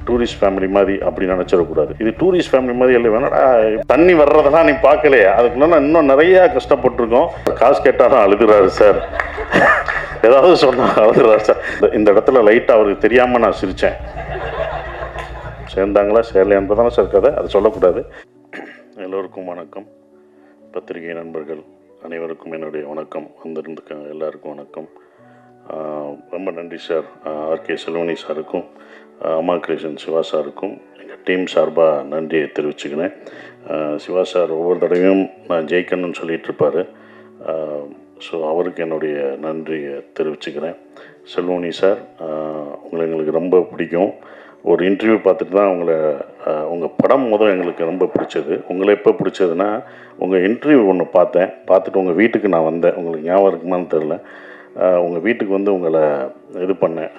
Tourist family மாதிரி அப்படி நினச்சிடக்கூடாது. இது டூரிஸ்ட் ஃபேமிலி மாதிரி இல்லை, வேணாடா தண்ணி வர்றதெல்லாம் நீ பார்க்கலையே, அதுக்குள்ள இன்னும் நிறையா கஷ்டப்பட்டுருக்கோம். காசு கேட்டாலும் அழுதுறாரு சார், ஏதாவது சொன்னால் அழுதுறாரு சார். இந்த இடத்துல லைட்டாக அவருக்கு தெரியாமல் நான் சிரித்தேன். சேர்ந்தாங்களா சேரலையான்றதானே சார் கதை, அதை சொல்லக்கூடாது. எல்லோருக்கும் வணக்கம். பத்திரிகை நண்பர்கள் அனைவருக்கும் என்னுடைய வணக்கம். வந்திருந்துக்க எல்லாருக்கும் வணக்கம். ரொம்ப நன்றி சார். ஆர்கே செல்வனி சாருக்கும், அம்மா கிரியேஷன் சிவா சாருக்கும் எங்கள் டீம் சார்பாக நன்றியை தெரிவிச்சுக்கிறேன். சிவா சார் ஒவ்வொரு தடவையும் நான் ஜெயிக்கணும்னு சொல்லிகிட்டு இருப்பார். ஸோ அவருக்கு என்னுடைய நன்றியை தெரிவிச்சுக்கிறேன். செல்வனி சார், உங்களை எங்களுக்கு ரொம்ப பிடிக்கும். ஒரு இன்டர்வியூ பார்த்துட்டு தான் உங்கள் படம் முதல் எங்களுக்கு ரொம்ப பிடிச்சது. உங்களை எப்போ பிடிச்சதுன்னா, உங்கள் இன்டர்வியூ ஒன்று பார்த்துட்டு உங்கள் வீட்டுக்கு நான் வந்தேன். உங்களுக்கு ஞாபகம் இருக்குமான்னு தெரில. உங்கள் வீட்டுக்கு வந்து உங்களை இது பண்ணேன்.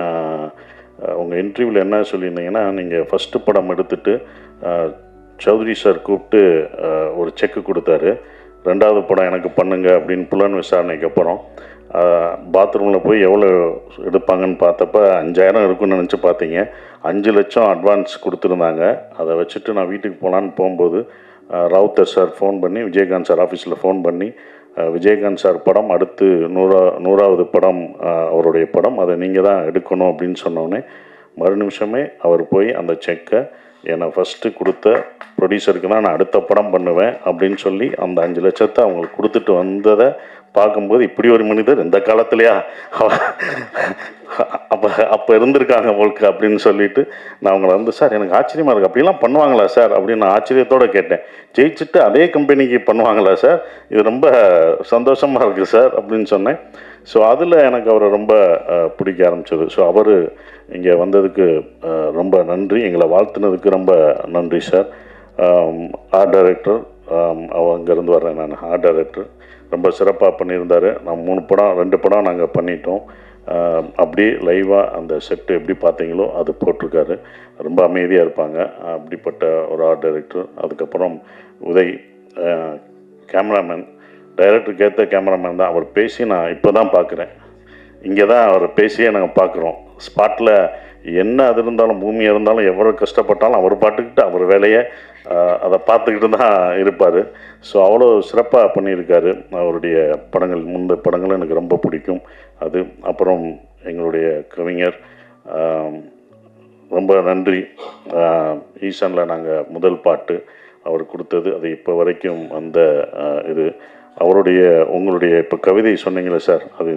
உங்கள் இன்டர்வியூவில் என்ன சொல்லியிருந்தீங்கன்னா, நீங்கள் ஃபஸ்ட்டு படம் எடுத்துகிட்டு சௌத்ரி சார் கூப்பிட்டு ஒரு செக்கு கொடுத்தாரு. ரெண்டாவது படம் எனக்கு பண்ணுங்க அப்படின்னு புலன் விசாரணைக்கு அப்புறம் பாத்ரூமில் போய் எவ்வளோ எடுப்பாங்கன்னு பார்த்தப்ப 5000 இருக்குன்னு நினச்சி பார்த்தீங்க. 5 லட்சம் அட்வான்ஸ் கொடுத்துருந்தாங்க. அதை வச்சுட்டு நான் வீட்டுக்கு போகலான்னு போகும்போது ராவுத்தர் சார் ஃபோன் பண்ணி, விஜயகாந்த் சார் ஆஃபீஸில் ஃபோன் பண்ணி, விஜயகாந்த் சார் படம் அடுத்து 100வது படம் அவருடைய படம், அதை நீங்கள் தான் எடுக்கணும் அப்படின்னு சொன்னோடனே மறு நிமிஷமே அவர் போய் அந்த செக்கை என்னை ஃபஸ்ட்டு கொடுத்த ப்ரொடியூசருக்கு தான் நான் அடுத்த படம் பண்ணுவேன் அப்படின்னு சொல்லி அந்த 5 லட்சத்தை அவங்களுக்கு கொடுத்துட்டு வந்ததை பார்க்கும்போது, இப்படி ஒரு மனிதர் இந்த காலத்துலையா அப்போ இருந்திருக்காங்க உங்களுக்கு அப்படின்னு சொல்லிட்டு நான் அவங்கள வந்து, சார் எனக்கு ஆச்சரியமாக இருக்குது, அப்படிலாம் பண்ணுவாங்களா சார் அப்படின்னு நான் ஆச்சரியத்தோடு கேட்டேன். ஜெயிச்சுட்டு அதே கம்பெனிக்கு பண்ணுவாங்களா சார், இது ரொம்ப சந்தோஷமாக இருக்குது சார் அப்படின்னு சொன்னேன். ஸோ அதில் எனக்கு அவரை ரொம்ப பிடிக்க ஆரம்பிச்சது. ஸோ அவர் இங்கே வந்ததுக்கு ரொம்ப நன்றி, எங்களை வாழ்த்துனதுக்கு ரொம்ப நன்றி சார். ஆர்ட் டைரக்டர், அங்கேருந்து வர்றேன் நான். ஆர்ட் டைரக்டர் ரொம்ப சிறப்பாக பண்ணியிருந்தார். நான் 3 படம் 2 படம் நாங்கள் பண்ணிட்டோம். அப்படியே லைவாக அந்த செட்டு எப்படி பார்த்தீங்களோ அது போட்டிருக்காரு. ரொம்ப அமைதியாக இருப்பாங்க, அப்படிப்பட்ட ஒரு ஆர்ட் டைரக்டர். அதுக்கப்புறம் உதய் கேமராமேன், டைரக்டருக்கு ஏற்ற கேமராமேன் தான். அவர் பேசி நான் இப்போ தான் பார்க்குறேன். இங்கே தான் அவர் பேசியே நாங்கள் பார்க்குறோம். ஸ்பாட்டில் என்ன அது இருந்தாலும், பூமியாக இருந்தாலும், எவ்வளோ கஷ்டப்பட்டாலும் அவர் பாட்டுக்கிட்டு அவர் வேலையை அதை பார்த்துக்கிட்டு தான் இருப்பார். ஸோ அவ்வளோ சிறப்பாக பண்ணியிருக்காரு. அவருடைய படங்கள், முந்தைய படங்களும் எனக்கு ரொம்ப பிடிக்கும் அது. அப்புறம் எங்களுடைய கவிஞர், ரொம்ப நன்றி. ஈசானில் நாங்கள் முதல் பாட்டு அவர் கொடுத்தது, அது இப்போ வரைக்கும் அந்த இது அவருடைய உங்களுடைய இப்போ கவிதை சொன்னீங்களே சார், அது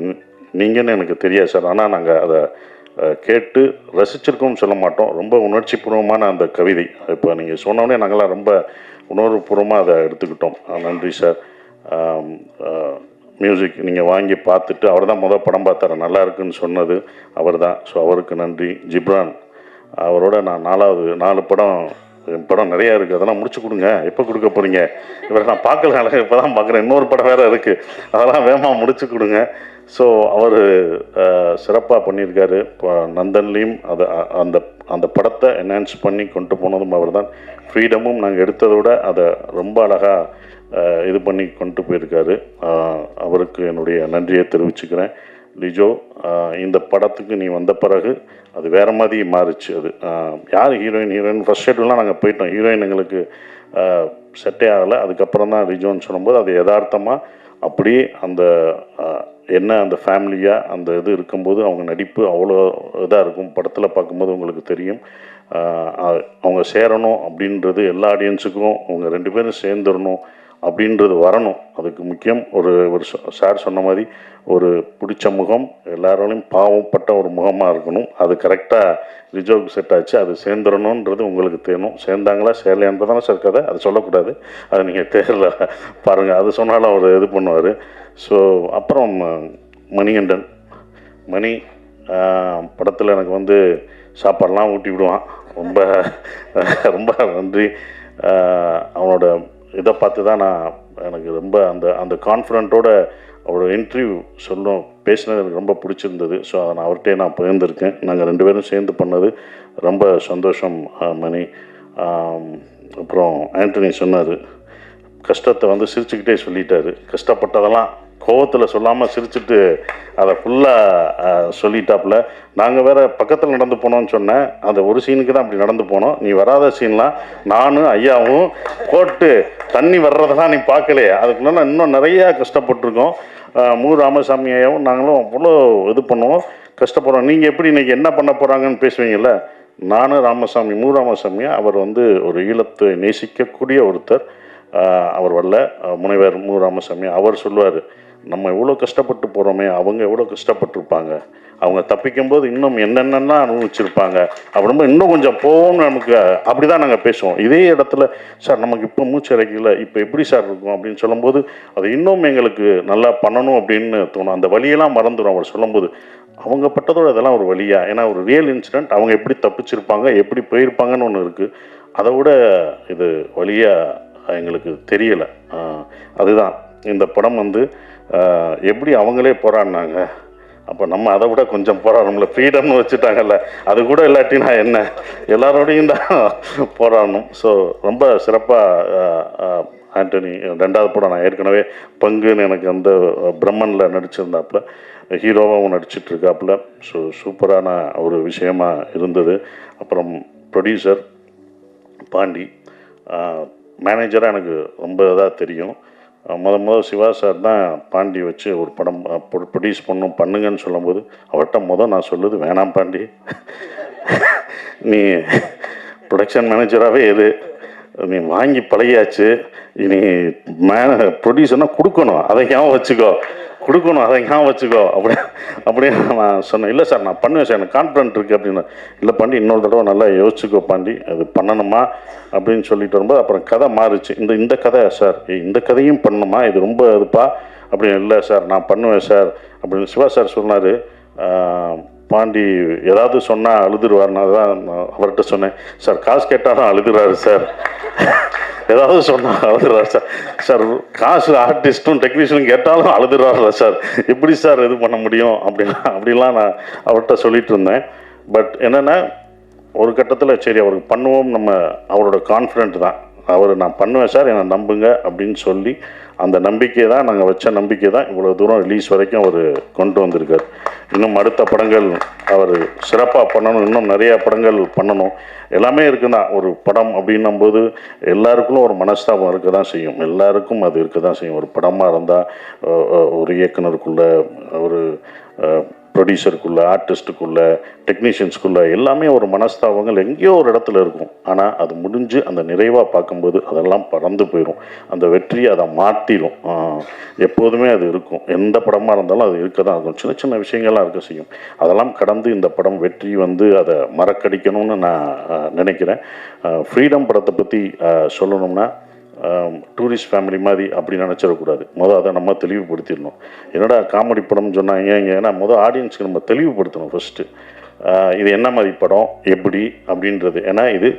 நீங்கன்னு எனக்கு தெரியாது சார். ஆனால் நாங்கள் அதை கேட்டு ரசிச்சிருக்கோம்னு சொல்ல மாட்டோம். ரொம்ப உணர்ச்சிபூர்வமான அந்த கவிதை இப்போ நீங்கள் சொன்னோடனே நாங்களாம் ரொம்ப உணர்வுபூர்வமாக அதை எடுத்துக்கிட்டோம். நன்றி சார். மியூசிக் நீங்கள் வாங்கி பார்த்துட்டு, அவர் தான் முதல் படம் பார்த்தாரு, நல்லா இருக்குன்னு சொன்னது அவர் தான். ஸோ அவருக்கு நன்றி. ஜிப்ரான், அவரோட நான் 4 படம், என் படம் நிறையா இருக்குது, அதெல்லாம் முடிச்சு கொடுங்க. எப்போ கொடுக்க போகிறீங்க? இவரை நான் பார்க்கல, இப்போ தான் பார்க்குறேன். இன்னொரு படம் வேறு இருக்குது, அதெல்லாம் வேகமாக முடிச்சு கொடுங்க. ஸோ அவர் சிறப்பாக பண்ணியிருக்காரு. இப்போ நந்தன்லேயும் அந்த அந்த படத்தை என்ஹான்ஸ் பண்ணி கொண்டு போனதும் அவர் தான். ஃப்ரீடமும் நாங்கள் எடுத்ததை விட அதை ரொம்ப அழகாக இது பண்ணி கொண்டு போயிருக்காரு. அவருக்கு என்னுடைய நன்றியை தெரிவிச்சுக்கிறேன். லிஜோ, இந்த படத்துக்கு நீ வந்த பிறகு அது வேறு மாதிரி மாறிச்சு. அது யார் ஹீரோயின் ஃபர்ஸ்ட் ஷெட்யூல்லாம் நாங்கள் போயிட்டோம். ஹீரோயின் எங்களுக்கு செட்டே ஆகலை. அதுக்கப்புறம் தான் லிஜோன்னு சொல்லும்போது அது யதார்த்தமாக அப்படியே அந்த என்ன அந்த ஃபேமிலியாக அந்த இது இருக்கும்போது அவங்க நடிப்பு அவ்வளோ இதாக இருக்கும். படத்தில் பார்க்கும்போது உங்களுக்கு தெரியும். அவங்க சேரணும் அப்படின்றது எல்லா ஆடியன்ஸுக்கும், அவங்க 2 பேரும் சேர்ந்துடணும் அப்படின்றது வரணும். அதுக்கு முக்கியம் ஒரு சார் சொன்ன மாதிரி ஒரு பிடிச்ச முகம், எல்லாரோடையும் பாவப்பட்ட ஒரு முகமாக இருக்கணும். அது கரெக்டாக ரிஜோவுக்கு செட் ஆச்சு. அது சேர்ந்துடணுன்றது உங்களுக்கு தேணும். சேர்ந்தாங்களா சேரலையான்றதானே சார் கதை, அது சொல்லக்கூடாது. அது நீங்கள் தேர்ல பாருங்கள், அது சொன்னாலும் அவர் இது பண்ணுவார். ஸோ அப்புறம் மணிகண்டன், மணி படத்தில் எனக்கு வந்து சாப்பாடெலாம் ஊட்டி விடுவான். ரொம்ப ரொம்ப நன்றி. அவனோட இதை பார்த்து தான் எனக்கு ரொம்ப அந்த கான்ஃபிடென்ட்டோட அவரோட இன்டர்வியூ பேசினது எனக்கு ரொம்ப பிடிச்சிருந்தது. ஸோ அதை நான் அவர்கிட்டே நான் பகிர்ந்திருக்கேன். நாங்கள் 2 பேரும் சேர்ந்து பண்ணது ரொம்ப சந்தோஷம். மணி, அப்புறம் ஆண்டனி சொன்னார், கஷ்டத்தை வந்து சிரிச்சுக்கிட்டே சொல்லிட்டாரு. கஷ்டப்பட்டதெல்லாம் கோவத்தில் சொல்லாமல் சிரிச்சுட்டு அதை ஃபுல்லாக சொல்லிட்டாப்புல. நாங்கள் வேறு பக்கத்தில் நடந்து போனோம்னு சொன்னேன். அந்த ஒரு சீனுக்கு தான் அப்படி நடந்து போனோம். நீ வராத சீன்லாம் நானும் ஐயாவும் போட்டு தண்ணி வர்றதெல்லாம் நீ பார்க்கலையே. அதுக்குள்ள இன்னும் நிறையா கஷ்டப்பட்டுருக்கோம். மு. ராமசாமி ஐயாவும் நாங்களும் அவ்வளோ இது பண்ணுவோம், கஷ்டப்படுறோம். நீங்கள் எப்படி இன்றைக்கி என்ன பண்ண போகிறாங்கன்னு பேசுவீங்கள்ல, நானும் ராமசாமி, மு. ராமசாமி அவர் வந்து ஒரு ஈழத்தை நேசிக்கக்கூடிய ஒருத்தர். அவர் வரல, முனைவர் மு. ராமசாமி அவர் சொல்லுவார், நம்ம எவ்வளோ கஷ்டப்பட்டு போகிறோமே, அவங்க எவ்வளோ கஷ்டப்பட்டுருப்பாங்க, அவங்க தப்பிக்கும்போது இன்னும் என்னென்னலாம் அனுபவிச்சிருப்பாங்க அப்படின்போது இன்னும் கொஞ்சம் போவோம்னு நமக்கு அப்படி தான் நாங்கள் பேசுவோம். இதே இடத்துல சார் நமக்கு இப்போ மூச்சு இறைக்கல, இப்போ எப்படி சார் இருக்கும் அப்படின்னு சொல்லும்போது அது இன்னும் எங்களுக்கு நல்லா பண்ணணும் அப்படின்னு தோணும். அந்த வழியெல்லாம் மறந்துடும் அவர் சொல்லும்போது. அவங்க பட்டதோட இதெல்லாம் ஒரு வழியா, ஏன்னா ஒரு ரியல் இன்சிடென்ட், அவங்க எப்படி தப்பிச்சிருப்பாங்க எப்படி போயிருப்பாங்கன்னு ஒன்று இருக்குது. அதை விட இது வழியாக எங்களுக்கு தெரியலை. அதுதான் இந்த படம் வந்து எப்படி அவங்களே போராடினாங்க, அப்போ நம்ம அதை விட கொஞ்சம் போராடணும்ல. ஃப்ரீடம்னு வச்சுட்டாங்கல்ல, அது கூட இல்லாட்டினா என்ன, எல்லாரோடையும் தான் போராடணும். ஸோ ரொம்ப சிறப்பாக ஆண்டனி 2வது படம் நான் ஏற்கனவே பங்குன்னு எனக்கு அந்த பிரம்மனில் நடிச்சிருந்தாப்புல, ஹீரோவாகவும் நடிச்சிட்ருக்காப்புல. ஸோ சூப்பரான ஒரு விஷயமா இருந்தது. அப்புறம் ப்ரொடியூசர் பாண்டி, மேனேஜராக எனக்கு ரொம்ப இதாக தெரியும். முதல் சிவா சார் தான் பாண்டி வச்சு ஒரு படம் ப்ரொடியூஸ் பண்ணுங்கன்னு சொல்லும்போது அவர்கிட்ட நான் சொல்லுது, வேணாம் பாண்டி, நீ ப்ரொடக்ஷன் மேனேஜராகவே இரு, நீ வாங்கி பழகியாச்சு, இனி ப்ரொடியூசர்னால் கொடுக்கணும், அதை ஞாபகம் வச்சுக்கோ, கொடுக்கணும் அதை ஞாபகம் வச்சுக்கோ அப்படின்னு நான் சொன்னேன். இல்லை சார் நான் பண்ணுவேன் சார், எனக்கு கான்ஃபிடென்ட் இருக்குது அப்படின்னு. இல்லை பாண்டி இன்னொரு தடவை நல்லா யோசிச்சுக்கோ பாண்டி, அது பண்ணணுமா அப்படின்னு சொல்லிட்டு வரும்போது அப்புறம் கதை மாறுச்சு. இந்த கதை சார், இந்த கதையும் பண்ணணுமா, இது ரொம்ப இதுப்பா அப்படின்னு. இல்லை சார் நான் பண்ணுவேன் சார் அப்படின்னு சிவா சார் சொன்னார். பாண்டி ஏதாவது சொன்னால் அழுதுருவார்னா தான் அவர்கிட்ட சொன்னேன். சார் காசு கேட்டாலும் அழுதுறாரு சார், ஏதாவது சொன்னால் அழுதுறாரு சார். சார் காசு ஆர்டிஸ்ட்டும் டெக்னீஷியனும் கேட்டாலும் அழுதுறாருல சார், எப்படி சார் இது பண்ண முடியும் அப்படிலாம் நான் அவர்கிட்ட சொல்லிட்டு இருந்தேன். பட் என்னென்னா ஒரு கட்டத்தில் சரி அவருக்கு பண்ணுவோம், நம்ம அவரோட கான்ஃபிடென்ட் தான், அவர் நான் பண்ணுவேன் சார் என்னை நம்புங்க அப்படின்னு சொல்லி அந்த நம்பிக்கை தான், நாங்கள் வச்ச நம்பிக்கை தான் இவ்வளோ தூரம் ரிலீஸ் வரைக்கும் அவர் கொண்டு வந்திருக்கார். இன்னும் அடுத்த படங்கள் அவர் சிறப்பாக பண்ணணும், இன்னும் நிறையா படங்கள் பண்ணணும். எல்லாமே இருக்குன்னா ஒரு படம் அப்படின்னும்போது எல்லாருக்கும் ஒரு மனஸ்தாபம் இருக்க தான் செய்யும், எல்லாருக்கும் அது இருக்க தான் செய்யும். ஒரு படமாக இருந்தால் ஒரு இயக்குனருக்குள்ள, ஒரு ப்ரொடியூசருக்குள்ள, ஆர்டிஸ்ட்டுக்குள்ள, டெக்னீஷியன்ஸ்குள்ள எல்லாமே ஒரு மனஸ்தாபங்கள் எங்கேயோ ஒரு இடத்துல இருக்கும். ஆனால் அது முடிஞ்சு அந்த நிறைவாக பார்க்கும்போது அதெல்லாம் பறந்து போயிடும், அந்த வெற்றி அதை மாற்றிடும். எப்போதுமே அது இருக்கும், எந்த படமாக இருந்தாலும் அது இருக்க தான் இருக்கும். சின்ன சின்ன விஷயங்கள்லாம் இருக்க செய்யும். அதெல்லாம் கடந்து இந்த படம் வெற்றி வந்து அதை மறக்கடிக்கணும்னு நான் நினைக்கிறேன். ஃப்ரீடம் படத்தை பற்றி சொல்லணும்னா டூரிஸ்ட் ஃபேமிலி மாதிரி அப்படி நினச்சிடக்கூடாது. அதை நம்ம தெளிவுபடுத்திடணும். என்னடா காமெடி படம்னு சொன்னாங்க ஏன்னா ஆடியன்ஸுக்கு நம்ம தெளிவுபடுத்தணும் ஃபஸ்ட்டு. இது என்ன மாதிரி படம் எப்படி அப்படின்றது. ஏன்னா இது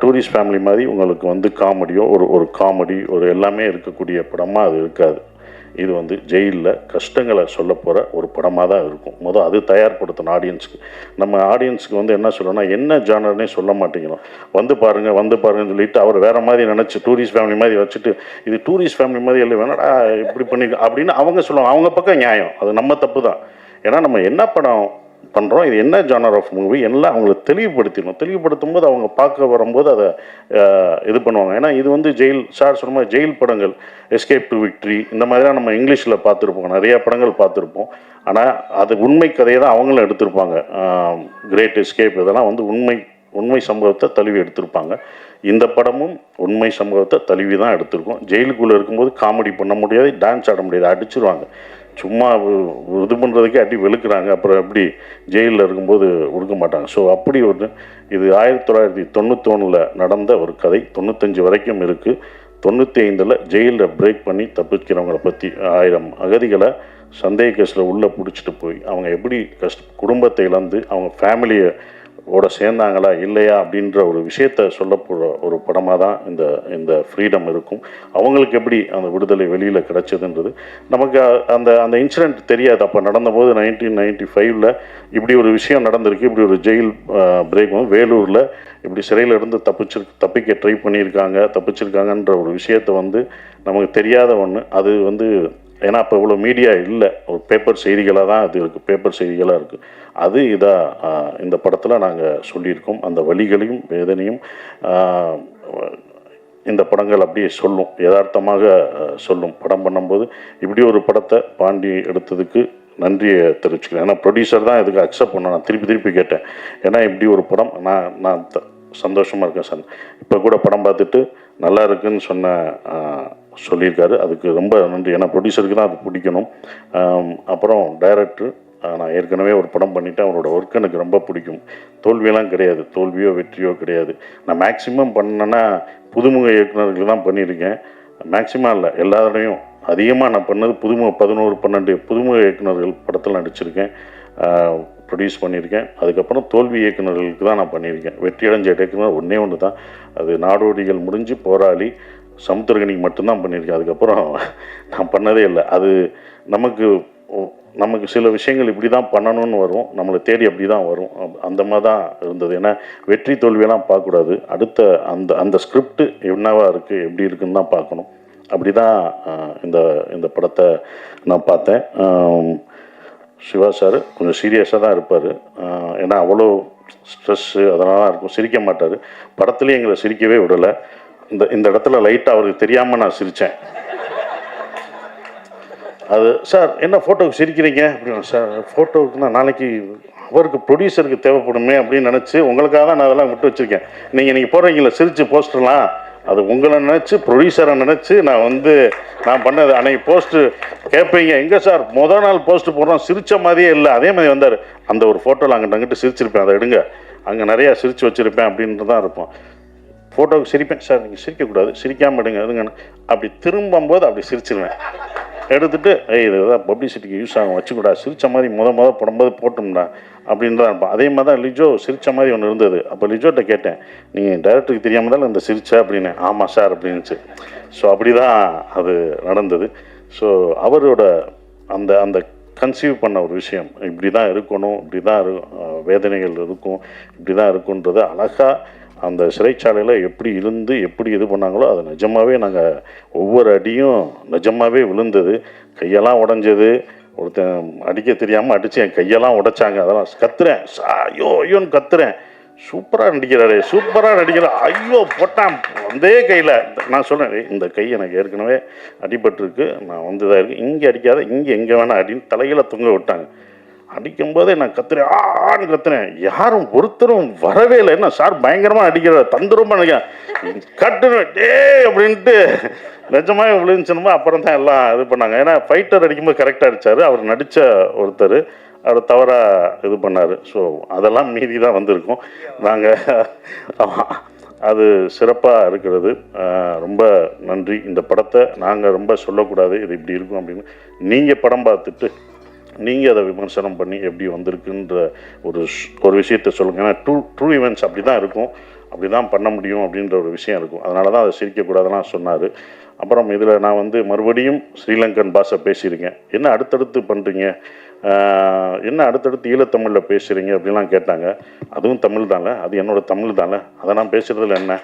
டூரிஸ்ட் ஃபேமிலி மாதிரி உங்களுக்கு வந்து காமெடியோ ஒரு காமெடி ஒரு எல்லாமே இருக்கக்கூடிய படமாக அது இருக்காது. இது வந்து ஜெயிலில் கஷ்டங்களை சொல்ல போகிற ஒரு படமாக தான் இருக்கும். அது தயார்படுத்தணும் ஆடியன்ஸுக்கு. நம்ம ஆடியன்ஸுக்கு வந்து என்ன சொல்லணும்னா என்ன ஜானர்னே சொல்ல மாட்டேங்கிறோம். வந்து பாருங்கன்னு சொல்லிட்டு அவர் வேறு மாதிரி நினச்சி டூரிஸ்ட் ஃபேமிலி மாதிரி வச்சுட்டு இது டூரிஸ்ட் ஃபேமிலி மாதிரி இல்லை வேணாடா இப்படி பண்ணி அப்படின்னு அவங்க சொல்லுவாங்க. அவங்க பக்கம் நியாயம், அது நம்ம தப்பு தான். ஏன்னா நம்ம என்ன படம் பண்ணுறோம், இது என்ன ஜானர் ஆஃப் மூவி எல்லாம் அவங்களுக்கு தெளிவுபடுத்திடணும். தெளிவுபடுத்தும் போது அவங்க பார்க்க வரும்போது அதை இது பண்ணுவாங்க. ஏன்னா இது வந்து ஜெயில் சார் சொன்ன மாதிரி ஜெயில் படங்கள், எஸ்கேப் டு விக்ட்ரி இந்த மாதிரிலாம் நம்ம இங்கிலீஷில் பார்த்துருப்போம், நிறையா படங்கள் பார்த்துருப்போம். ஆனால் அது உண்மை கதையை தான் அவங்களும் எடுத்திருப்பாங்க. கிரேட் எஸ்கேப் இதெல்லாம் வந்து உண்மை சம்பவத்தை தழுவி எடுத்திருப்பாங்க. இந்த படமும் உண்மை சம்பவத்தை தழுவி தான் எடுத்திருக்கோம். ஜெயிலுக்குள்ளே இருக்கும்போது காமெடி பண்ண முடியாது, டான்ஸ் ஆட முடியாது, அடிச்சிருவாங்க. சும்மா இது பண்ணுறதுக்கே அடி வெளுக்கிறாங்க. அப்புறம் எப்படி ஜெயிலில் இருக்கும்போது கொடுக்க மாட்டாங்க. ஸோ அப்படி இது 1991 நடந்த ஒரு கதை. 95 வரைக்கும் இருக்குது. 95 ஜெயிலில் பிரேக் பண்ணி தப்பிக்கிறவங்களை பற்றி 1000 அகதிகளை சந்தேக கேஸில் உள்ளே பிடிச்சிட்டு போய் அவங்க எப்படி குடும்பத்தை இழந்து அவங்க ஃபேமிலியை சேர்ந்தாங்களா இல்லையா அப்படின்ற ஒரு விஷயத்தை சொல்லப்போகிற ஒரு படமாக தான் இந்த ஃப்ரீடம் இருக்கும். அவங்களுக்கு எப்படி அந்த விடுதலை வெளியில் கிடச்சதுன்றது நமக்கு அந்த இன்சிடெண்ட் தெரியாது. அப்போ நடந்தபோது 1995 இப்படி ஒரு விஷயம் நடந்திருக்கு, இப்படி ஒரு ஜெயில் பிரேக் வேலூரில் இப்படி சிறையில் இருந்து தப்பிக்க ட்ரை பண்ணியிருக்காங்கன்ற ஒரு விஷயத்தை வந்து நமக்கு தெரியாத ஒன்று. அது வந்து ஏன்னா அப்போ இவ்வளோ மீடியா இல்லை, ஒரு பேப்பர் செய்திகளாக தான் அது இருக்குது, பேப்பர் செய்திகளாக இருக்குது. அது இதாக இந்த படத்தில் நாங்கள் சொல்லியிருக்கோம். அந்த வலிகளையும் வேதனையும் இந்த படங்கள் அப்படியே சொல்லும், யதார்த்தமாக சொல்லும். படம் பண்ணும்போது இப்படி ஒரு படத்தை பாண்டி எடுத்ததுக்கு நன்றியை தெரிவிச்சுக்கிறேன். ஏன்னா ப்ரொடியூசர் தான் இதுக்கு அக்செப்ட் பண்ண. நான் திருப்பி திருப்பி கேட்டேன், ஏன்னா இப்படி ஒரு படம் நான் சந்தோஷமாக இருக்கேன் சார். இப்போ கூட படம் பார்த்துட்டு நல்லா இருக்குன்னு சொல்லியிருக்காரு. அதுக்கு ரொம்ப நன்றி. ஏன்னா ப்ரொடியூசருக்கு தான் அது பிடிக்கணும். அப்புறம் டைரக்டர், நான் ஏற்கனவே ஒரு படம் பண்ணிவிட்டேன், அவரோட ஒர்க் எனக்கு ரொம்ப பிடிக்கும். தோல்வியெல்லாம் கிடையாது, தோல்வியோ வெற்றியோ கிடையாது. நான் மேக்ஸிமம் பண்ணேன்னா புதுமுக இயக்குநர்கள் தான் பண்ணியிருக்கேன். மேக்ஸிமம் இல்லை, எல்லா தடையும் அதிகமாக நான் பண்ணது 11-12 புதுமுக இயக்குநர்கள் படத்தில் நடிச்சிருக்கேன், ப்ரொடியூஸ் பண்ணியிருக்கேன். அதுக்கப்புறம் தோல்வி இயக்குநர்களுக்கு தான் நான் பண்ணியிருக்கேன். வெற்றி அடைஞ்ச இயக்குனர் ஒன்று தான், அது நாடோடிகள் முடிஞ்சு போராளி சமுத்திரகனிக்கு மட்டும்தான் பண்ணியிருக்கேன். அதுக்கப்புறம் நான் பண்ணதே இல்லை. அது நமக்கு சில விஷயங்கள் இப்படி தான் பண்ணணும்னு வரும், நம்மளை தேடி அப்படி தான் வரும். அந்த மாதிரி தான் இருந்தது. ஏன்னா வெற்றி தோல்வியெல்லாம் பார்க்கக்கூடாது, அடுத்த அந்த ஸ்கிரிப்ட் என்னவா இருக்குது எப்படி இருக்குன்னு தான் பார்க்கணும். அப்படி தான் இந்த படத்தை நான் பார்த்தேன். சிவா சார் கொஞ்சம் சீரியஸாக தான் இருப்பார், ஏன்னா அவ்வளோ ஸ்ட்ரெஸ்ஸு அதனால தான் இருக்கும், சிரிக்க மாட்டார். படத்துலேயும் எங்களை சிரிக்கவே விடலை. இந்த இடத்துல லைட்டாக அவருக்கு தெரியாமல் நான் சிரித்தேன். அது சார் என்ன ஃபோட்டோவுக்கு சிரிக்கிறீங்க அப்படின்னா, சார் ஃபோட்டோவுக்குன்னா நாளைக்கு அவருக்கு ப்ரொடியூசருக்கு தேவைப்படுமே அப்படின்னு நினச்சி உங்களுக்காக தான் நான் அதெல்லாம் விட்டு வச்சுருக்கேன். நீங்கள் போடுறீங்களா சிரித்து போஸ்டர்லாம், அது உங்களை நினச்சி ப்ரொடியூசரை நினச்சி நான் பண்ணது. அன்றைக்கி போஸ்ட்டு கேட்பீங்க, எங்கே சார் மொதல் நாள் போஸ்ட்டு போடுறோம் சிரித்த மாதிரியே இல்லை, அதே மாதிரி வந்தார். அந்த ஒரு ஃபோட்டோவில் அங்கிட்டு சிரிச்சிருப்பேன், அதை எடுங்க, அங்கே நிறையா சிரித்து வச்சுருப்பேன் அப்படின்ட்டு தான் இருப்போம். ஃபோட்டோவுக்கு சிரிப்பேன், சார் நீங்கள் சிரிக்கக்கூடாது, சிரிக்காமல் எடுங்க எடுங்கன்னு. அப்படி திரும்பும்போது அப்படி சிரிச்சிருவேன். எடுத்துகிட்டு இதுதான் பப்ளிசிட்டிக்கு யூஸ் ஆகும், வச்சுக்கூடா, சிரித்த மாதிரி போடும்போது போட்டோம்டா அப்படின்னு தான் இருப்பான். அதே மாதிரி தான் லிஜோ சிரித்த மாதிரி ஒன்று இருந்தது. அப்போ லிஜோட்ட கேட்டேன், நீங்கள் டைரக்டருக்கு தெரியாமல் தான் இந்த சிரிச்சா அப்படின்னு. ஆமாம் சார் அப்படின்னுச்சு. ஸோ அப்படி தான் அது நடந்தது. ஸோ அவரோட அந்த கன்சீவ் பண்ண ஒரு விஷயம் இப்படி தான் இருக்கணும், இப்படி தான் வேதனைகள் இருக்கும், இப்படி தான் இருக்குன்றது அழகாக அந்த சிறைச்சாலையில் எப்படி இருந்து எப்படி இது பண்ணாங்களோ அது நிஜமாகவே நாங்கள் ஒவ்வொரு அடியும் நிஜமாகவே விழுந்தது. கையெல்லாம் உடஞ்சது, ஒருத்தன் அடிக்க தெரியாமல் அடித்து என் கையெல்லாம் உடைச்சாங்க. அதெல்லாம் கத்துறேன், ஐயோன்னு கத்துறேன். சூப்பராக நடிக்கிறாரு, சூப்பராக நடிக்கிறார், ஐயோ போட்டான் அதே கையில். நான் சொன்னேன், இந்த கை எனக்கு ஏற்கனவே அடிபட்டிருக்கு, நான் இதாக இருக்குது, இங்கே அடிக்காத, எங்கே வேணால் அப்படின்னு தலையில தொங்க விட்டாங்க. அடிக்கும்போதே நான் கத்துறேன், ஆன்னு கத்துறேன். யாரும் ஒருத்தரும் வரவே இல்லை. என்ன சார் பயங்கரமாக அடிக்கிற, தந்துரமாக நினைக்கிறேன், கட்டுனேன் டே அப்படின்ட்டு நிஜமாக விழுந்துச்சுனுமா. அப்புறம் தான் எல்லாம் இது பண்ணாங்க. ஏன்னா ஃபைட்டர் அடிக்கும்போது கரெக்டாக அடித்தார், அவர் நடித்த ஒருத்தர், அவர் தவறாக இது பண்ணார். ஸோ அதெல்லாம் மீறி தான் வந்திருக்கோம் நாங்கள். அது சிறப்பாக இருக்கிறது. ரொம்ப நன்றி. இந்த படத்தை நாங்கள் ரொம்ப சொல்லக்கூடாது, இது இப்படி இருக்கும் அப்படின்னு. நீங்கள் படம் பார்த்துட்டு நீங்கள் அதை விமர்சனம் பண்ணி எப்படி வந்திருக்குன்ற ஒரு விஷயத்தை சொல்லுங்கள். ஏன்னா ட்ரூ ஈவெண்ட்ஸ் அப்படி தான் இருக்கும், அப்படி தான் பண்ண முடியும் அப்படின்ற ஒரு விஷயம் இருக்கும். அதனால தான் அதை சிரிக்கக்கூடாதுலாம் சொன்னார். அப்புறம் இதில் நான் மறுபடியும் ஸ்ரீலங்கன் பாஷை பேசியிருக்கேன். என்ன அடுத்தடுத்து பண்ணுறீங்க, என்ன அடுத்தடுத்து ஈழத்தமிழில் பேசுகிறீங்க அப்படின்லாம் கேட்டாங்க. அதுவும் தமிழ் தானே, அது என்னோடய தமிழ் தானே, அதை நான் பேசுகிறதுல என்ன.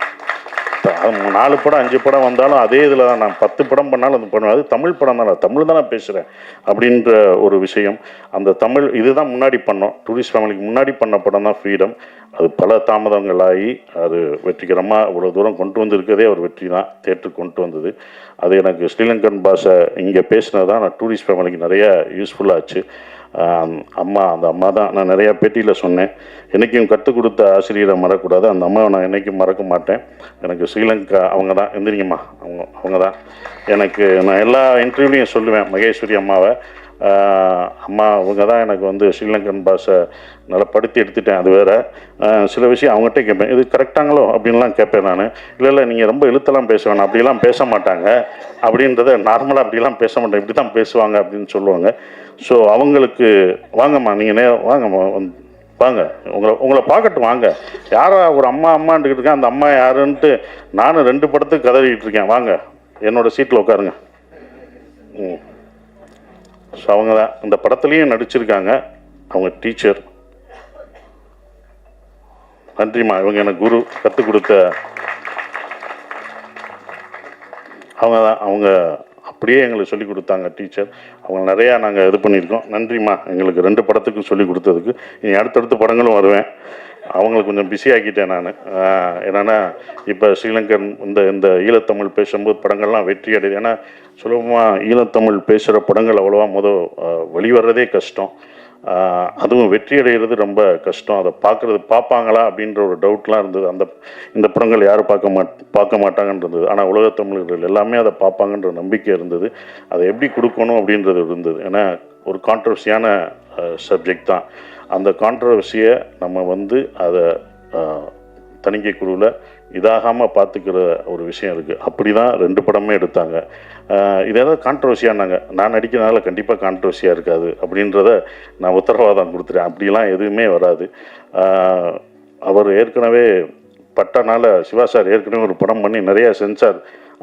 4 படம் 5 படம் வந்தாலும் அதே இதில் தான். நான் 10 படம் பண்ணாலும் அது பண்ணுவேன், அது தமிழ் படம் தானே, தமிழ் தான் நான் பேசுகிறேன் அப்படின்ற ஒரு விஷயம். அந்த தமிழ் இதுதான் முன்னாடி பண்ணோம், டூரிஸ்ட் ஃபேமிலிக்கு முன்னாடி பண்ண படம் தான் ஃப்ரீடம். அது பல தாமதங்களாகி அது வெற்றிகரமாக இவ்வளோ தூரம் கொண்டு வந்திருக்கதே ஒரு வெற்றி தான், தேட்டருக்கு கொண்டு வந்தது. அது எனக்கு ஸ்ரீலங்கன் பாஷை இங்கே பேசினது தான் நான் டூரிஸ்ட் ஃபேமிலிக்கு நிறைய யூஸ்ஃபுல்லாச்சு. அந்த அம்மா தான் நான் நிறையா பேட்டியில் சொன்னேன், என்றைக்கும் கற்றுக் கொடுத்த ஆசிரியரை மறக்கக்கூடாது, அந்த அம்மாவை நான் என்றைக்கும் மறக்க மாட்டேன். எனக்கு ஸ்ரீலங்கா அவங்க தான், எந்திரிங்கம்மா, அவங்க தான் எனக்கு. நான் எல்லா இன்டர்வியூலையும் சொல்லுவேன் மகேஸ்வரி அம்மாவை, அம்மா அவங்க தான் எனக்கு ஸ்ரீலங்கன் பாஷை நல்லா படுத்தி எடுத்துட்டேன். அது வேறு சில விஷயம் அவங்ககிட்ட கேட்பேன், இது கரெக்டாங்களோ அப்படின்லாம் கேட்பேன் நான். இல்லை நீங்கள் ரொம்ப இழுத்தெல்லாம் பேச வேணாம், அப்படிலாம் பேச மாட்டாங்க அப்படின்றத, நார்மலாக அப்படிலாம் பேச மாட்டேன், இப்படி தான் பேசுவாங்க அப்படின்னு சொல்லுவாங்க. ஸோ அவங்களுக்கு வாங்கம்மா, நீங்கள் வாங்கம்மா, வாங்க, உங்களை பார்க்கட்டும், வாங்க. யாரா ஒரு அம்மான்ட்டுக்கிட்டு இருக்கேன், அந்த அம்மா யாருன்ட்டு நானும் 2 படத்துக்கு கதறிக்கிட்டு இருக்கேன், வாங்க என்னோடய சீட்டில் உட்காருங்க. ஸோ அவங்க தான் இந்த படத்துலேயும் நடிச்சிருக்காங்க, அவங்க டீச்சர். நன்றிம்மா, இவங்க எனக்கு குரு, கற்றுக் கொடுத்த அவங்க தான். அவங்க அப்படியே எங்களுக்கு சொல்லிக் கொடுத்தாங்க டீச்சர். அவங்க நிறையா நாங்கள் இது பண்ணியிருக்கோம். நன்றிம்மா எங்களுக்கு 2 படத்துக்கும் சொல்லிக் கொடுத்ததுக்கு. இனி அடுத்தடுத்த படங்களும் வருவேன். அவங்களுக்கு கொஞ்சம் பிஸி ஆக்கிட்டேன் நான். என்னென்னா இப்போ ஸ்ரீலங்கன் இந்த ஈழத்தமிழ் பேசும்போது படங்கள்லாம் வெற்றி அடையுது. ஏன்னா சுலபமாக ஈழத்தமிழ் பேசுகிற படங்கள் அவ்வளோவா வெளிவர்றதே கஷ்டம். அதுவும் வெற்றி அடைகிறது ரொம்ப கஷ்டம். அதை பார்ப்பாங்களா அப்படின்ற ஒரு டவுட்லாம் இருந்தது. இந்த படங்கள் யாரும் பார்க்க மாட்டாங்கன்றது. ஆனால் உலகத்தமிழர்கள் எல்லாமே அதை பார்ப்பாங்கன்ற நம்பிக்கை இருந்தது. அதை எப்படி கொடுக்கணும் அப்படின்றது இருந்தது. ஏன்னா ஒரு கான்ட்ரவர்சியான சப்ஜெக்ட் தான். அந்த கான்ட்ரவர்சியை நம்ம அதை தணிக்கை குழுவில் இதாகாமல் பார்த்துக்கிற ஒரு விஷயம் இருக்குது. அப்படி தான் 2 படமே எடுத்தாங்க. இது ஏதாவது கான்ட்ரவர்சியானாங்க, நான் நடிக்கிறதுனால கண்டிப்பாக கான்ட்ரவர்சியாக இருக்காது அப்படின்றத நான் உத்தரவாதம் கொடுத்துட்டேன். அப்படிலாம் எதுவுமே வராது. அவர் ஏற்கனவே பட்டனால சிவா சார் ஏற்கனவே ஒரு படம் பண்ணி நிறையா சென்சார்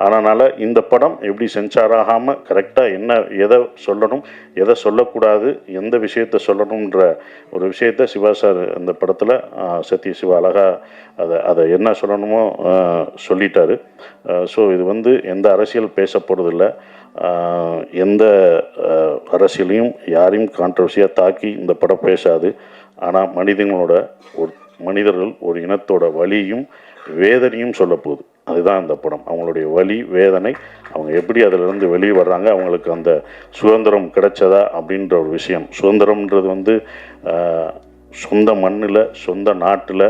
ஆனனால இந்த படம் எப்படி சென்சார் ஆகாமல் கரெக்டாக எதை சொல்லணும், எதை சொல்லக்கூடாது, எந்த விஷயத்தை சொல்லணுன்ற ஒரு விஷயத்தை சிவா சார் இந்த படத்தில் சத்ய சிவா அழகாக அதை என்ன சொல்லணுமோ சொல்லிட்டாரு. ஸோ இது எந்த அரசியல் பேச போகிறதில்ல. எந்த அரசியலையும் யாரையும் கான்ட்ரவர்சியாக தாக்கி இந்த படம் பேசாது. ஆனால் மனிதர்கள் ஒரு இனத்தோட வலியும் வேதனையும் சொல்ல போகுது. அதுதான் இந்த படம். அவங்களுடைய வலி வேதனை, அவங்க எப்படி அதிலிருந்து வெளியே வர்றாங்க, அவங்களுக்கு அந்த சுதந்திரம் கிடைச்சதா அப்படின்ற ஒரு விஷயம். சுதந்திரம்ன்றது சொந்த மண்ணில், சொந்த நாட்டில்,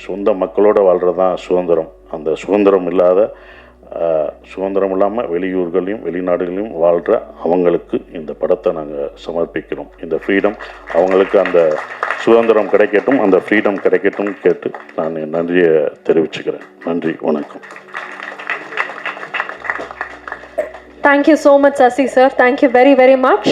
சொந்த மக்களோடு வாழ்கிறது தான் சுதந்திரம். அந்த சுதந்திரம் இல்லாமல் வெளியூர்களையும் வெளிநாடுகளையும் வாழ்கிற அவங்களுக்கு இந்த படத்தை நாங்கள் சமர்ப்பிக்கிறோம். இந்த ஃப்ரீடம் அவங்களுக்கு, அந்த சுதந்திரம் கிடைக்கட்டும், அந்த ஃப்ரீடம் கிடைக்கட்டும் கேட்டு நான் என் நன்றியை தெரிவிச்சுக்கிறேன். நன்றி, வணக்கம். Thank you so much, Sasi sir. Thank you very, very much.